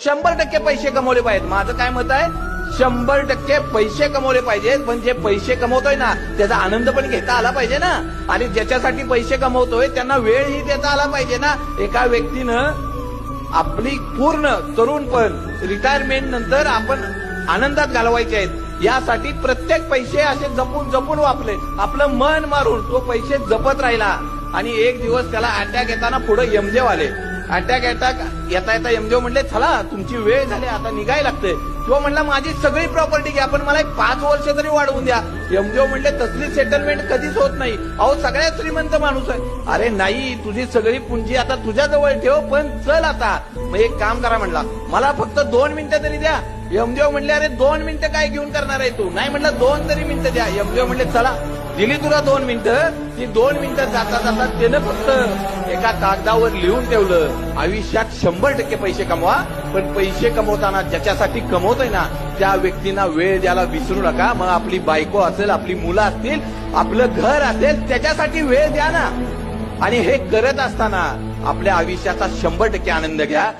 100% पैसे कमवले पाहिजेत. माझं काय मत आहे, 100% पैसे कमवले पाहिजेत. पण जे पैसे कमवतोय ना त्याचा आनंद पण घेता आला पाहिजे ना. आणि ज्याच्यासाठी पैसे कमवतोय त्यांना वेळही देता आला पाहिजे ना. एका व्यक्तीनं आपली पूर्ण तरुणपण रिटायरमेंट नंतर आपण आनंदात घालवायचे आहेत, यासाठी प्रत्येक पैसे असे जपून जपून वापरले. आपलं मन मारून तो पैसे जपत राहिला आणि एक दिवस त्याला अटॅक येताना पुढे यमदेव आले. अटॅक येता येता यमदेव म्हणले, चला तुमची वेळ झाली, आता निघायला लागते. तो म्हणला, माझी सगळी प्रॉपर्टी घ्या पण मला 5 वर्ष तरी वाढवून द्या. यमदेव म्हणले, तसली सेटलमेंट कधीच होत नाही. अहो सगळ्यात श्रीमंत माणूस आहे. अरे नाही, तुझी सगळी पुंजी आता तुझ्या जवळ ठेव, पण चल आता. मग एक काम करा म्हणला, मला फक्त 2 मिनिटं तरी द्या. यमदेव म्हणले, अरे 2 मिनिटं काय घेऊन करणार आहे तू? नाही म्हणलं, 2 तरी मिनिटं द्या. यमदेव म्हणले, चला दिली तुला 2 मिनिटं. ती 2 मिनिटं जाता जाता त्यानं फक्त एका कागदावर लिहून ठेवलं, आयुष्यात 100% पैसे कमवा, पण पैसे कमवताना ज्याच्यासाठी कमवतोय ना त्या व्यक्तींना वेळ द्यायला विसरू नका. मग आपली बायको असेल, आपली मुलं असतील, आपलं घर असेल, त्याच्यासाठी वेळ द्या ना. आणि हे करत असताना आपल्या आयुष्याचा 100% आनंद घ्या.